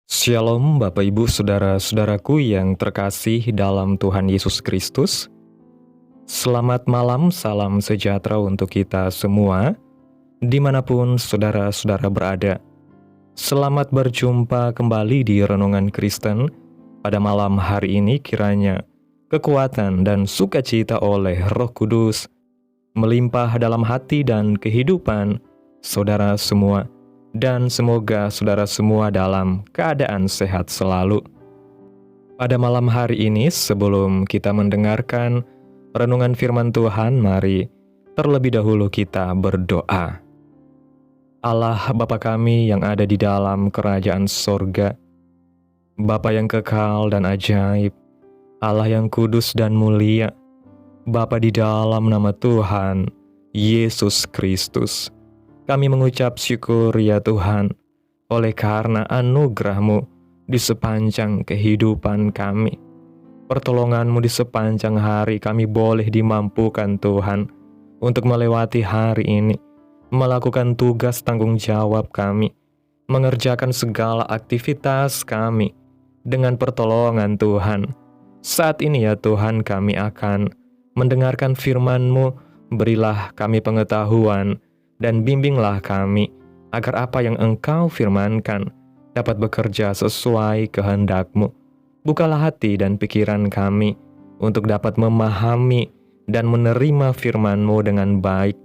Shalom Bapak Ibu Saudara-saudaraku yang terkasih dalam Tuhan Yesus Kristus. Selamat malam, salam sejahtera untuk kita semua, dimanapun saudara-saudara berada. Selamat berjumpa kembali di Renungan Kristen. Pada malam hari ini kiranya kekuatan dan sukacita oleh Roh Kudus melimpah dalam hati dan kehidupan saudara semua. Dan semoga saudara semua dalam keadaan sehat selalu. Pada malam hari ini, sebelum kita mendengarkan renungan firman Tuhan, mari terlebih dahulu kita berdoa. Allah Bapa kami yang ada di dalam kerajaan sorga, Bapa yang kekal dan ajaib, Allah yang kudus dan mulia, Bapa di dalam nama Tuhan Yesus Kristus, kami mengucap syukur ya Tuhan, oleh karena anugerah-Mu di sepanjang kehidupan kami. Pertolongan-Mu di sepanjang hari kami boleh dimampukan Tuhan, untuk melewati hari ini, melakukan tugas tanggung jawab kami, mengerjakan segala aktivitas kami, dengan pertolongan Tuhan. Saat ini ya Tuhan kami akan mendengarkan firman-Mu, berilah kami pengetahuan, dan bimbinglah kami, agar apa yang Engkau firmankan dapat bekerja sesuai kehendak-Mu. Bukalah hati dan pikiran kami, untuk dapat memahami dan menerima firman-Mu dengan baik.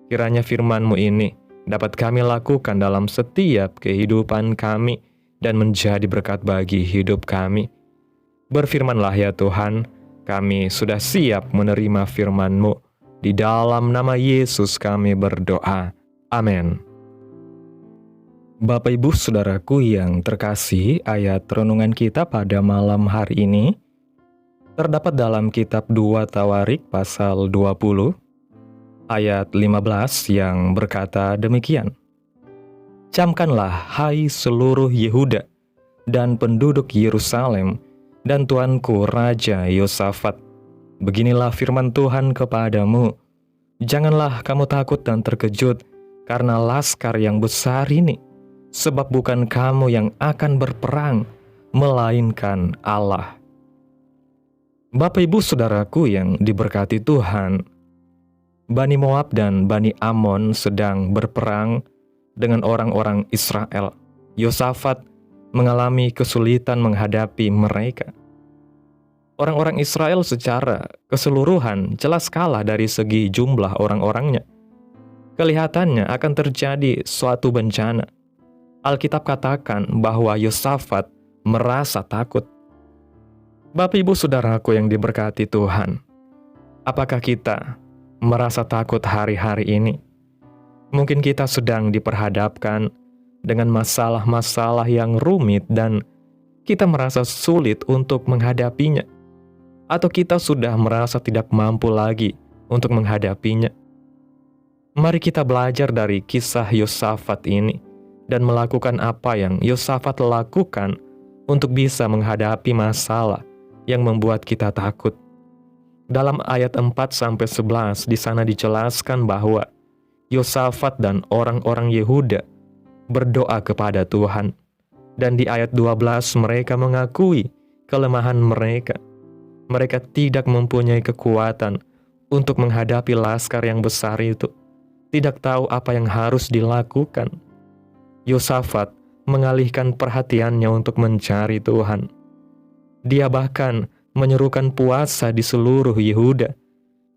Kiranya firman-Mu ini dapat kami lakukan dalam setiap kehidupan kami, dan menjadi berkat bagi hidup kami. Berfirmanlah ya Tuhan, kami sudah siap menerima firman-Mu. Di dalam nama Yesus kami berdoa. Amin. Bapak Ibu Saudaraku yang terkasih, ayat renungan kita pada malam hari ini terdapat dalam kitab 2 Tawarik pasal 20 ayat 15 yang berkata demikian. Camkanlah hai seluruh Yehuda dan penduduk Yerusalem dan tuanku Raja Yosafat. Beginilah firman Tuhan kepadamu, janganlah kamu takut dan terkejut karena laskar yang besar ini, sebab bukan kamu yang akan berperang, melainkan Allah. Bapak Ibu Saudaraku yang diberkati Tuhan, Bani Moab dan Bani Amon sedang berperang dengan orang-orang Israel. Yosafat mengalami kesulitan menghadapi mereka. Orang-orang Israel secara keseluruhan jelas kalah dari segi jumlah orang-orangnya. Kelihatannya akan terjadi suatu bencana. Alkitab katakan bahwa Yosafat merasa takut. Bapak Ibu Saudaraku yang diberkati Tuhan, apakah kita merasa takut hari-hari ini? Mungkin kita sedang diperhadapkan dengan masalah-masalah yang rumit dan kita merasa sulit untuk menghadapinya. Atau kita sudah merasa tidak mampu lagi untuk menghadapinya. Mari kita belajar dari kisah Yosafat ini dan melakukan apa yang Yosafat lakukan untuk bisa menghadapi masalah yang membuat kita takut. Dalam ayat 4-11 di sana dijelaskan bahwa Yosafat dan orang-orang Yehuda berdoa kepada Tuhan. Dan di ayat 12 mereka mengakui kelemahan mereka. Mereka tidak mempunyai kekuatan untuk menghadapi laskar yang besar itu. Tidak tahu apa yang harus dilakukan. Yosafat mengalihkan perhatiannya untuk mencari Tuhan. Dia bahkan menyerukan puasa di seluruh Yehuda.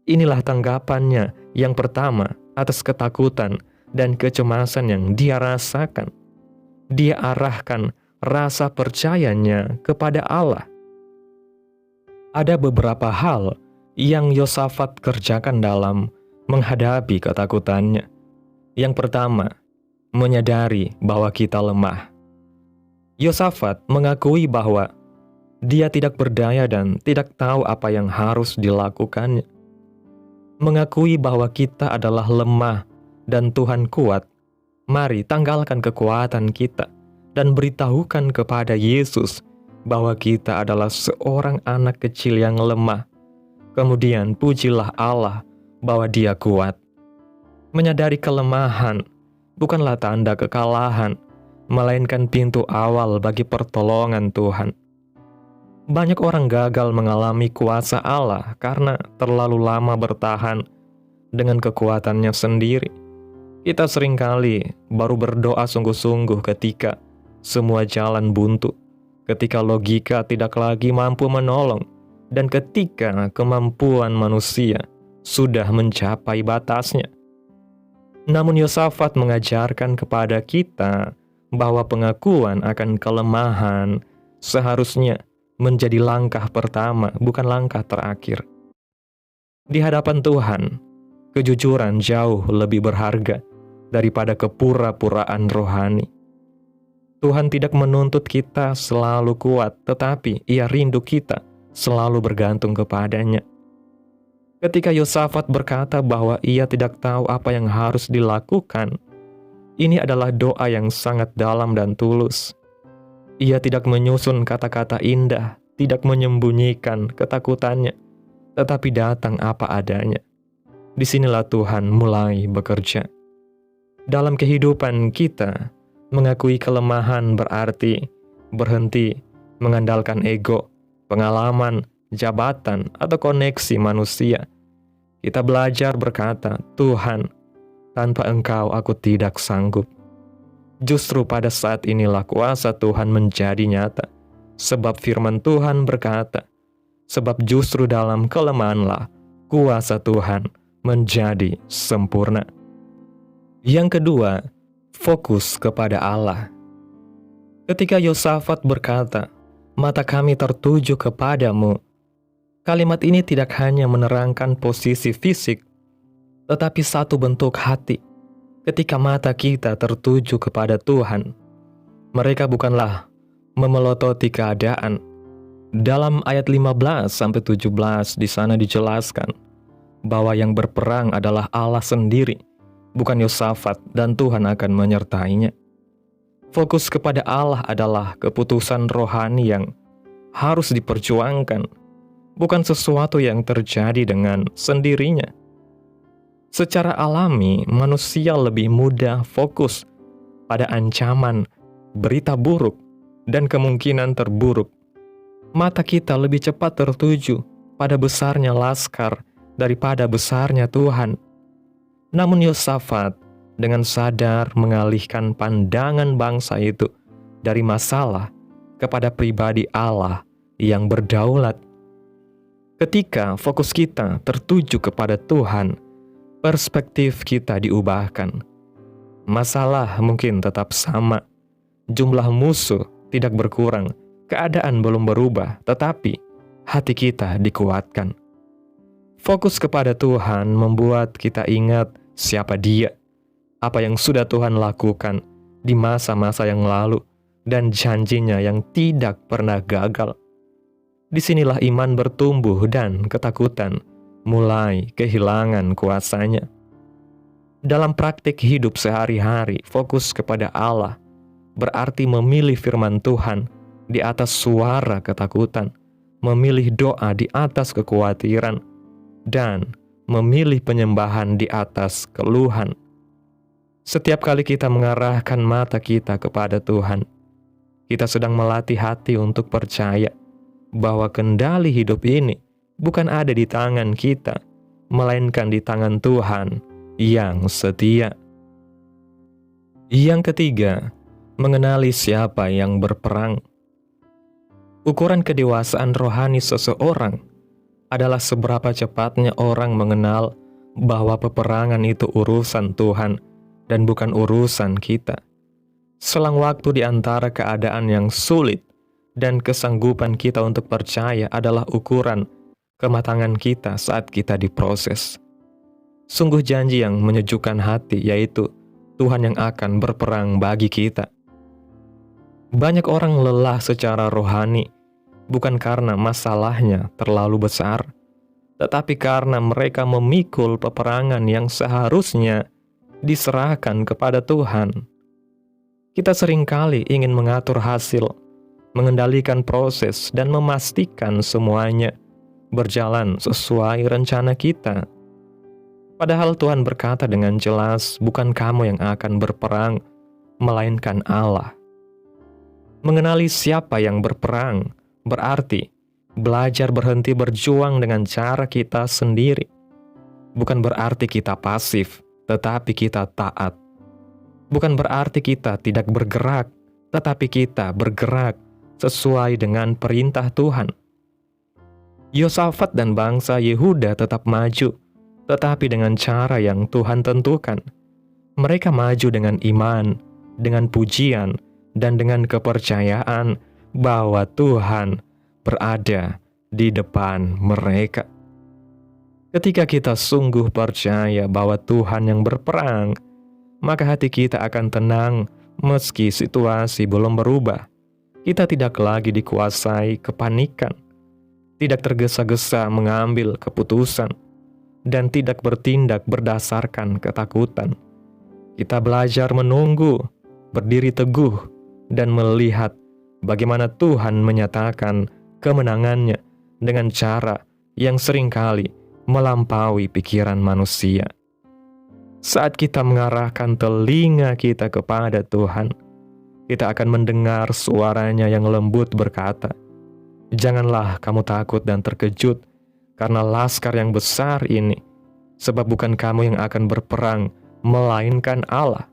Inilah tanggapannya yang pertama atas ketakutan dan kecemasan yang dia rasakan. Dia arahkan rasa percayanya kepada Allah. Ada beberapa hal yang Yosafat kerjakan dalam menghadapi ketakutannya. Yang pertama, menyadari bahwa kita lemah. Yosafat mengakui bahwa dia tidak berdaya dan tidak tahu apa yang harus dilakukannya. Mengakui bahwa kita adalah lemah dan Tuhan kuat. Mari tanggalkan kekuatan kita dan beritahukan kepada Yesus bahwa kita adalah seorang anak kecil yang lemah. Kemudian pujilah Allah bahwa Dia kuat. Menyadari kelemahan bukanlah tanda kekalahan, melainkan pintu awal bagi pertolongan Tuhan. Banyak orang gagal mengalami kuasa Allah karena terlalu lama bertahan dengan kekuatannya sendiri. Kita seringkali baru berdoa sungguh-sungguh ketika semua jalan buntu, ketika logika tidak lagi mampu menolong, dan ketika kemampuan manusia sudah mencapai batasnya. Namun Yosafat mengajarkan kepada kita bahwa pengakuan akan kelemahan seharusnya menjadi langkah pertama, bukan langkah terakhir. Di hadapan Tuhan, kejujuran jauh lebih berharga daripada kepura-puraan rohani. Tuhan tidak menuntut kita selalu kuat, tetapi Ia rindu kita selalu bergantung kepadanya. Ketika Yosafat berkata bahwa ia tidak tahu apa yang harus dilakukan, ini adalah doa yang sangat dalam dan tulus. Ia tidak menyusun kata-kata indah, tidak menyembunyikan ketakutannya, tetapi datang apa adanya. Disinilah Tuhan mulai bekerja. Dalam kehidupan kita, mengakui kelemahan berarti berhenti mengandalkan ego, pengalaman, jabatan, atau koneksi manusia. Kita belajar berkata, Tuhan, tanpa Engkau aku tidak sanggup. Justru pada saat inilah kuasa Tuhan menjadi nyata. Sebab firman Tuhan berkata, sebab justru dalam kelemahanlah kuasa Tuhan menjadi sempurna. Yang kedua, fokus kepada Allah. Ketika Yosafat berkata, mata kami tertuju kepadamu, kalimat ini tidak hanya menerangkan posisi fisik, tetapi satu bentuk hati. Ketika mata kita tertuju kepada Tuhan, mereka bukanlah memelototi keadaan. Dalam ayat 15-17 di sana dijelaskan bahwa yang berperang adalah Allah sendiri, bukan Yosafat, dan Tuhan akan menyertainya. Fokus kepada Allah adalah keputusan rohani yang harus diperjuangkan, bukan sesuatu yang terjadi dengan sendirinya. Secara alami, manusia lebih mudah fokus pada ancaman, berita buruk, dan kemungkinan terburuk. Mata kita lebih cepat tertuju pada besarnya laskar daripada besarnya Tuhan. Namun Yosafat dengan sadar mengalihkan pandangan bangsa itu dari masalah kepada pribadi Allah yang berdaulat. Ketika fokus kita tertuju kepada Tuhan, perspektif kita diubahkan. Masalah mungkin tetap sama, jumlah musuh tidak berkurang, keadaan belum berubah, tetapi hati kita dikuatkan. Fokus kepada Tuhan membuat kita ingat siapa Dia, apa yang sudah Tuhan lakukan di masa-masa yang lalu, dan janjinya yang tidak pernah gagal. Disinilah iman bertumbuh dan ketakutan mulai kehilangan kuasanya. Dalam praktik hidup sehari-hari, fokus kepada Allah berarti memilih firman Tuhan di atas suara ketakutan, memilih doa di atas kekhawatiran, dan memilih penyembahan di atas keluhan. Setiap kali kita mengarahkan mata kita kepada Tuhan, kita sedang melatih hati untuk percaya bahwa kendali hidup ini bukan ada di tangan kita, melainkan di tangan Tuhan yang setia. Yang ketiga, mengenali siapa yang berperang. Ukuran kedewasaan rohani seseorang adalah seberapa cepatnya orang mengenal bahwa peperangan itu urusan Tuhan dan bukan urusan kita. Selang waktu di antara keadaan yang sulit dan kesanggupan kita untuk percaya adalah ukuran kematangan kita saat kita diproses. Sungguh janji yang menyejukkan hati, yaitu Tuhan yang akan berperang bagi kita. Banyak orang lelah secara rohani, bukan karena masalahnya terlalu besar, tetapi karena mereka memikul peperangan yang seharusnya diserahkan kepada Tuhan. Kita seringkali ingin mengatur hasil, mengendalikan proses, dan memastikan semuanya berjalan sesuai rencana kita. Padahal Tuhan berkata dengan jelas, bukan kamu yang akan berperang, melainkan Allah. Mengenali siapa yang berperang berarti belajar berhenti berjuang dengan cara kita sendiri. Bukan berarti kita pasif, tetapi kita taat. Bukan berarti kita tidak bergerak, tetapi kita bergerak sesuai dengan perintah Tuhan. Yosafat dan bangsa Yehuda tetap maju, tetapi dengan cara yang Tuhan tentukan. Mereka maju dengan iman, dengan pujian, dan dengan kepercayaan bahwa Tuhan berada di depan mereka. Ketika kita sungguh percaya bahwa Tuhan yang berperang, maka hati kita akan tenang meski situasi belum berubah. Kita tidak lagi dikuasai kepanikan, tidak tergesa-gesa mengambil keputusan, dan tidak bertindak berdasarkan ketakutan. Kita belajar menunggu, berdiri teguh, dan melihat bagaimana Tuhan menyatakan kemenangannya dengan cara yang seringkali melampaui pikiran manusia. Saat kita mengarahkan telinga kita kepada Tuhan, kita akan mendengar suaranya yang lembut berkata, "Janganlah kamu takut dan terkejut karena laskar yang besar ini, sebab bukan kamu yang akan berperang, melainkan Allah.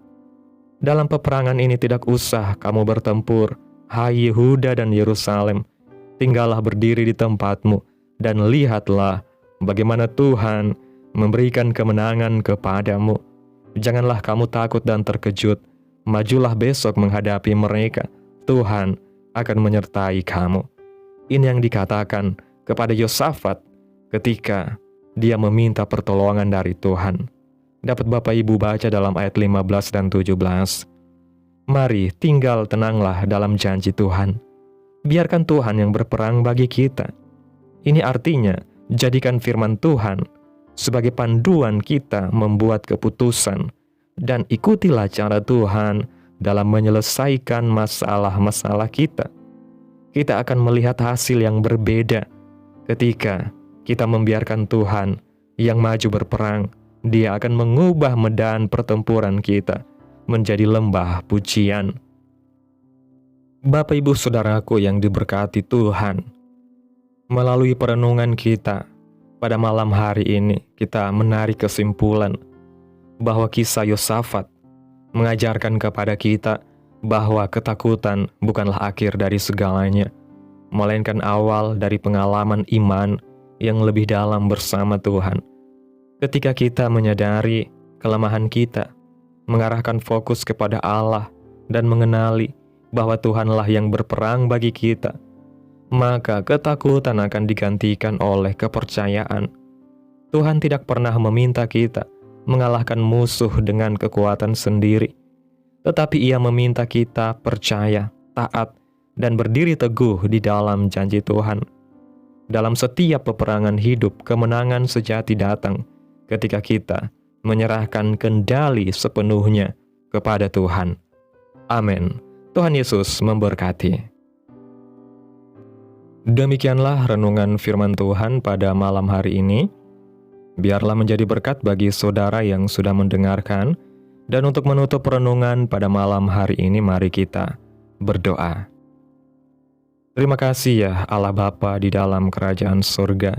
Dalam peperangan ini tidak usah kamu bertempur, hai Yehuda dan Yerusalem. Tinggallah berdiri di tempatmu dan lihatlah bagaimana Tuhan memberikan kemenangan kepadamu. Janganlah kamu takut dan terkejut. Majulah besok menghadapi mereka. Tuhan akan menyertai kamu." Ini yang dikatakan kepada Yosafat ketika dia meminta pertolongan dari Tuhan. Dapat Bapak Ibu baca dalam ayat 15 dan 17. Mari tinggal tenanglah dalam janji Tuhan. Biarkan Tuhan yang berperang bagi kita. Ini artinya, jadikan firman Tuhan sebagai panduan kita membuat keputusan dan ikutilah cara Tuhan dalam menyelesaikan masalah-masalah kita. Kita akan melihat hasil yang berbeda ketika kita membiarkan Tuhan yang maju berperang. Dia akan mengubah medan pertempuran kita menjadi lembah pujian. Bapak Ibu Saudaraku yang diberkati Tuhan, melalui perenungan kita pada malam hari ini, kita menarik kesimpulan bahwa kisah Yosafat mengajarkan kepada kita bahwa ketakutan bukanlah akhir dari segalanya, melainkan awal dari pengalaman iman yang lebih dalam bersama Tuhan. Ketika kita menyadari kelemahan kita, mengarahkan fokus kepada Allah, dan mengenali bahwa Tuhanlah yang berperang bagi kita, maka ketakutan akan digantikan oleh kepercayaan. Tuhan tidak pernah meminta kita mengalahkan musuh dengan kekuatan sendiri, tetapi Ia meminta kita percaya, taat, dan berdiri teguh di dalam janji Tuhan. Dalam setiap peperangan hidup, kemenangan sejati datang ketika kita menyerahkan kendali sepenuhnya kepada Tuhan. Amin. Tuhan Yesus memberkati. Demikianlah renungan firman Tuhan pada malam hari ini. Biarlah menjadi berkat bagi saudara yang sudah mendengarkan. Dan untuk menutup renungan pada malam hari ini, mari kita berdoa. Terima kasih ya Allah Bapa di dalam kerajaan surga.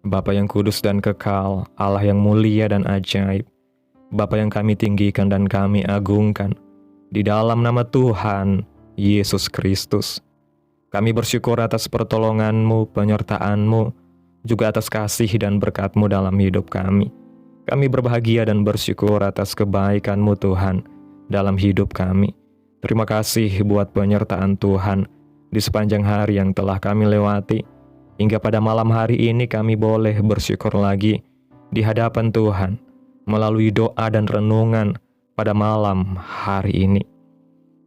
Bapa yang kudus dan kekal, Allah yang mulia dan ajaib, Bapa yang kami tinggikan dan kami agungkan, di dalam nama Tuhan Yesus Kristus. Kami bersyukur atas pertolongan-Mu, penyertaan-Mu, juga atas kasih dan berkat-Mu dalam hidup kami. Kami berbahagia dan bersyukur atas kebaikan-Mu Tuhan dalam hidup kami. Terima kasih buat penyertaan Tuhan di sepanjang hari yang telah kami lewati. Hingga pada malam hari ini kami boleh bersyukur lagi di hadapan Tuhan melalui doa dan renungan pada malam hari ini.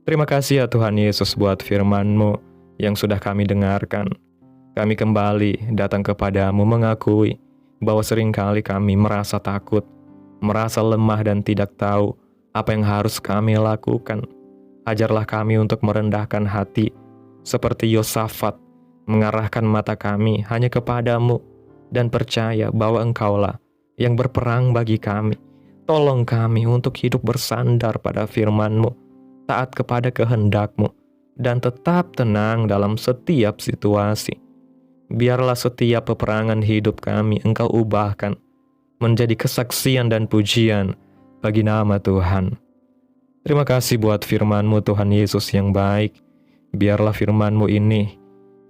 Terima kasih ya Tuhan Yesus buat firman-Mu yang sudah kami dengarkan. Kami kembali datang kepadamu mengakui bahwa seringkali kami merasa takut, merasa lemah dan tidak tahu apa yang harus kami lakukan. Ajarlah kami untuk merendahkan hati seperti Yosafat, mengarahkan mata kami hanya kepadamu dan percaya bahwa Engkaulah yang berperang bagi kami. Tolong kami untuk hidup bersandar pada firman-Mu, taat kepada kehendak-Mu, dan tetap tenang dalam setiap situasi. Biarlah setiap peperangan hidup kami Engkau ubahkan menjadi kesaksian dan pujian bagi nama Tuhan. Terima kasih buat firman-Mu Tuhan Yesus yang baik. Biarlah firman-Mu ini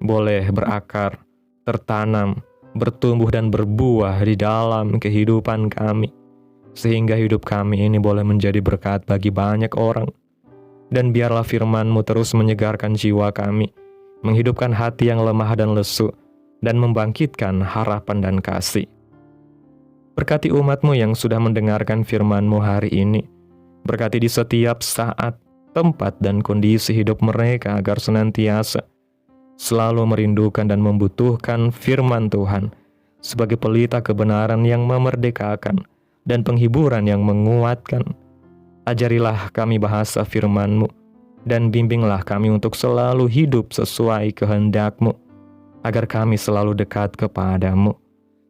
boleh berakar, tertanam, bertumbuh dan berbuah di dalam kehidupan kami. Sehingga hidup kami ini boleh menjadi berkat bagi banyak orang. Dan biarlah firman-Mu terus menyegarkan jiwa kami, menghidupkan hati yang lemah dan lesu, dan membangkitkan harapan dan kasih. Berkati umat-Mu yang sudah mendengarkan firman-Mu hari ini. Berkati di setiap saat, tempat, dan kondisi hidup mereka agar senantiasa selalu merindukan dan membutuhkan firman Tuhan sebagai pelita kebenaran yang memerdekakan dan penghiburan yang menguatkan. Ajarilah kami bahasa firman-Mu dan bimbinglah kami untuk selalu hidup sesuai kehendak-Mu, agar kami selalu dekat kepadamu.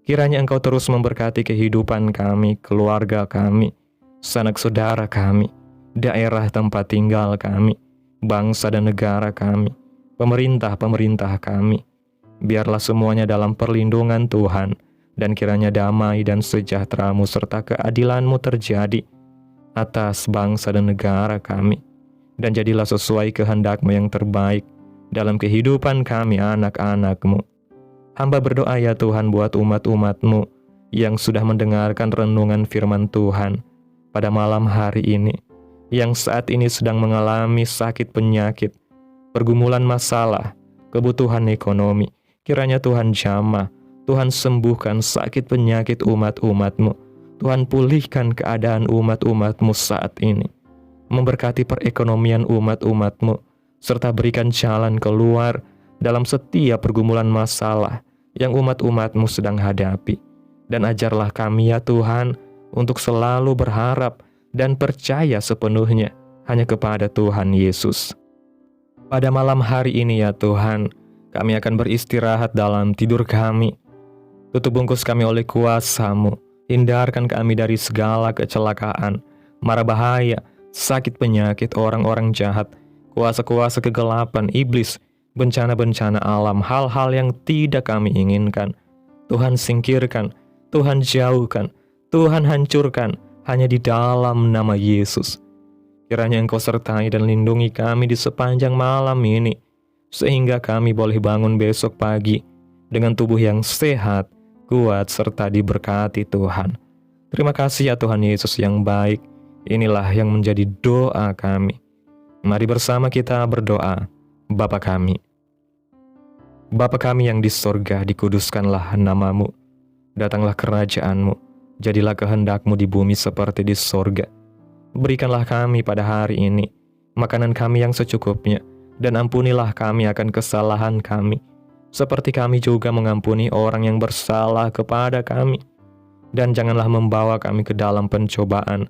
Kiranya Engkau terus memberkati kehidupan kami, keluarga kami, sanak saudara kami, daerah tempat tinggal kami, bangsa dan negara kami, pemerintah-pemerintah kami. Biarlah semuanya dalam perlindungan Tuhan, dan kiranya damai dan sejahtera-Mu serta keadilan-Mu terjadi atas bangsa dan negara kami. Dan jadilah sesuai kehendak-Mu yang terbaik dalam kehidupan kami anak-anak-Mu. Hamba berdoa ya Tuhan buat umat-umat-Mu yang sudah mendengarkan renungan firman Tuhan pada malam hari ini, yang saat ini sedang mengalami sakit penyakit, pergumulan masalah, kebutuhan ekonomi. Kiranya Tuhan jamah, Tuhan sembuhkan sakit penyakit umat-umat-Mu. Tuhan pulihkan keadaan umat-umat-Mu saat ini. Memberkati perekonomian umat-umat-Mu, serta berikan jalan keluar dalam setiap pergumulan masalah yang umat-umat-Mu sedang hadapi. Dan ajarlah kami ya Tuhan untuk selalu berharap dan percaya sepenuhnya hanya kepada Tuhan Yesus. Pada malam hari ini ya Tuhan, kami akan beristirahat dalam tidur kami. Tutup bungkus kami oleh kuasa-Mu, hindarkan kami dari segala kecelakaan, mara bahaya, sakit penyakit orang-orang jahat, kuasa-kuasa kegelapan, iblis, bencana-bencana alam, hal-hal yang tidak kami inginkan. Tuhan singkirkan, Tuhan jauhkan, Tuhan hancurkan, hanya di dalam nama Yesus. Kiranya Engkau sertai dan lindungi kami di sepanjang malam ini, sehingga kami boleh bangun besok pagi dengan tubuh yang sehat, kuat, serta diberkati Tuhan. Terima kasih ya Tuhan Yesus yang baik. Inilah yang menjadi doa kami. Mari bersama kita berdoa. Bapa kami. Bapa kami yang di sorga, dikuduskanlah nama-Mu. Datanglah kerajaan-Mu. Jadilah kehendak-Mu di bumi seperti di sorga. Berikanlah kami pada hari ini makanan kami yang secukupnya, dan ampunilah kami akan kesalahan kami, seperti kami juga mengampuni orang yang bersalah kepada kami. Dan janganlah membawa kami ke dalam pencobaan,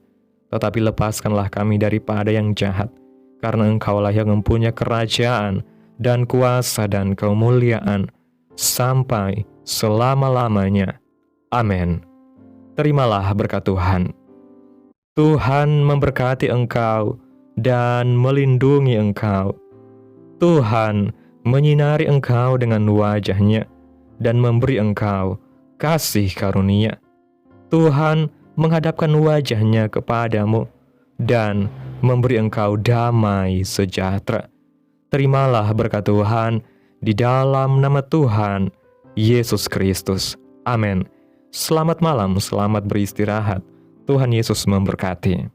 tetapi lepaskanlah kami daripada yang jahat, karena Engkaulah yang mempunyai kerajaan dan kuasa dan kemuliaan sampai selama-lamanya. Amin. Terimalah berkat Tuhan. Tuhan memberkati engkau dan melindungi engkau. Tuhan menyinari engkau dengan wajah-Nya dan memberi engkau kasih karunia. Tuhan menghadapkan wajah-Nya kepadamu dan memberi engkau damai sejahtera. Terimalah berkat Tuhan di dalam nama Tuhan Yesus Kristus. Amin. Selamat malam, selamat beristirahat. Tuhan Yesus memberkati.